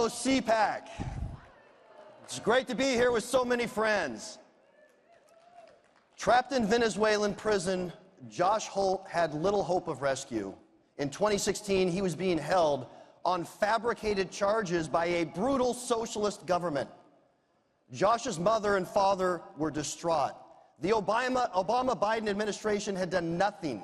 Hello, CPAC. It's great to be here with so many friends. Trapped in Venezuelan prison, Josh Holt had little hope of rescue. In 2016, he was being held on fabricated charges by a brutal socialist government. Josh's mother and father were distraught. The Obama-Biden administration had done nothing.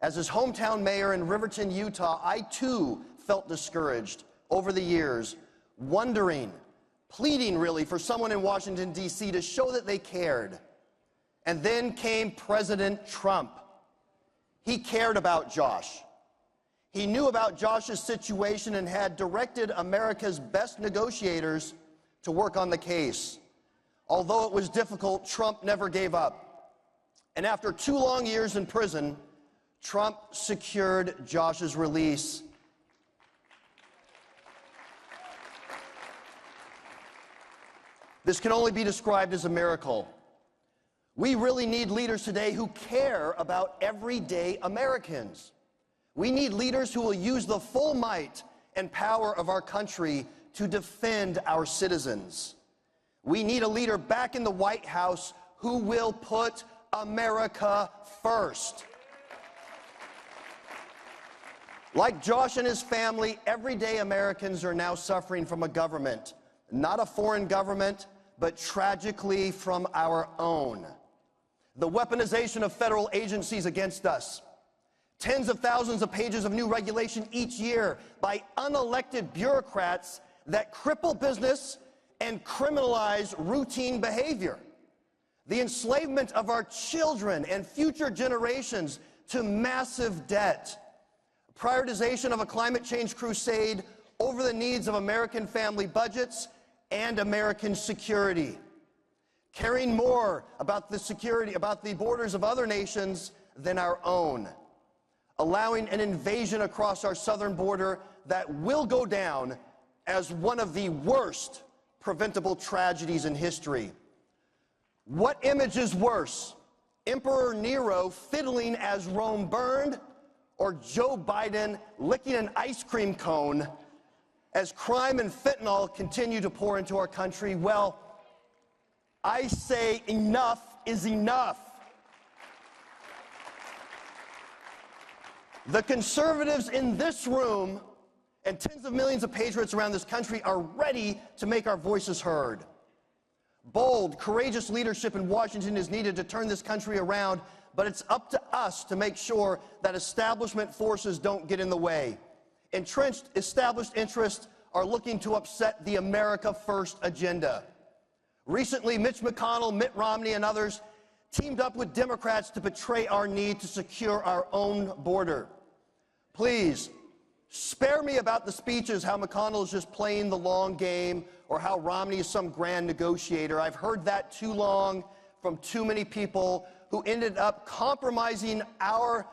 As his hometown mayor in Riverton, Utah, I too felt discouraged over the years, wondering, pleading really for someone in Washington, D.C. to show that they cared. And then came President Trump. He cared about Josh. He knew about Josh's situation and had directed America's best negotiators to work on the case. Although it was difficult, Trump never gave up. And after 2 long years in prison, Trump secured Josh's release. This can only be described as a miracle. We really need leaders today who care about everyday Americans. We need leaders who will use the full might and power of our country to defend our citizens. We need a leader back in the White House who will put America first. Like Josh and his family, everyday Americans are now suffering from a government, not a foreign government, but tragically from our own. The weaponization of federal agencies against us. Tens of thousands of pages of new regulation each year by unelected bureaucrats that cripple business and criminalize routine behavior. The enslavement of our children and future generations to massive debt. Prioritization of a climate change crusade over the needs of American family budgets and American security. Caring more about the security, about the borders of other nations than our own. Allowing an invasion across our southern border that will go down as one of the worst preventable tragedies in history. What image is worse? Emperor Nero fiddling as Rome burned, or Joe Biden licking an ice cream cone as crime and fentanyl continue to pour into our country? Well, I say enough is enough. The conservatives in this room and tens of millions of patriots around this country are ready to make our voices heard. Bold, courageous leadership in Washington is needed to turn this country around, but it's up to us to make sure that establishment forces don't get in the way. Entrenched established interests are looking to upset the America First agenda. Recently, Mitch McConnell, Mitt Romney, and others teamed up with Democrats to betray our need to secure our own border. Please, spare me about the speeches how McConnell is just playing the long game or how Romney is some grand negotiator. I've heard that too long from too many people who ended up compromising our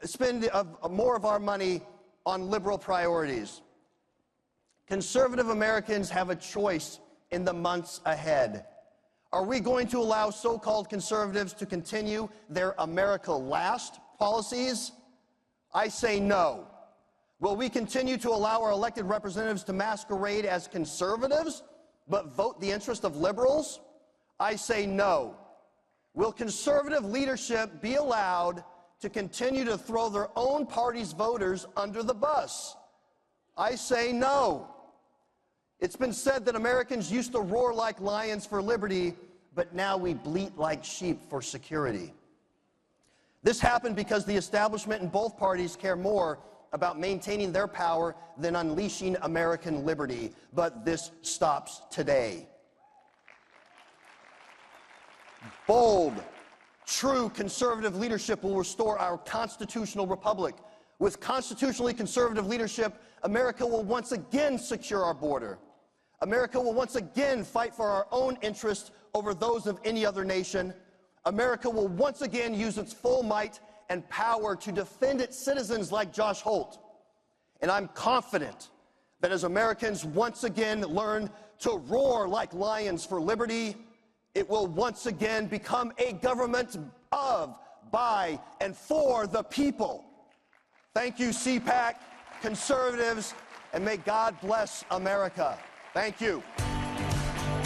spending of more of our money on liberal priorities. Conservative Americans have a choice in the months ahead. Are we going to allow so-called conservatives to continue their America Last policies? I say no. Will we continue to allow our elected representatives to masquerade as conservatives, but vote the interest of liberals? I say no. Will conservative leadership be allowed to continue to throw their own party's voters under the bus? I say no. It's been said that Americans used to roar like lions for liberty, but now we bleat like sheep for security. This happened because the establishment in both parties care more about maintaining their power than unleashing American liberty. But this stops today. Bold, true conservative leadership will restore our constitutional republic. With constitutionally conservative leadership, America will once again secure our border. America will once again fight for our own interests over those of any other nation. America will once again use its full might and power to defend its citizens like Josh Holt. And I'm confident that as Americans once again learn to roar like lions for liberty, it will once again become a government of, by, and for the people. Thank you, CPAC, conservatives, and may God bless America. Thank you.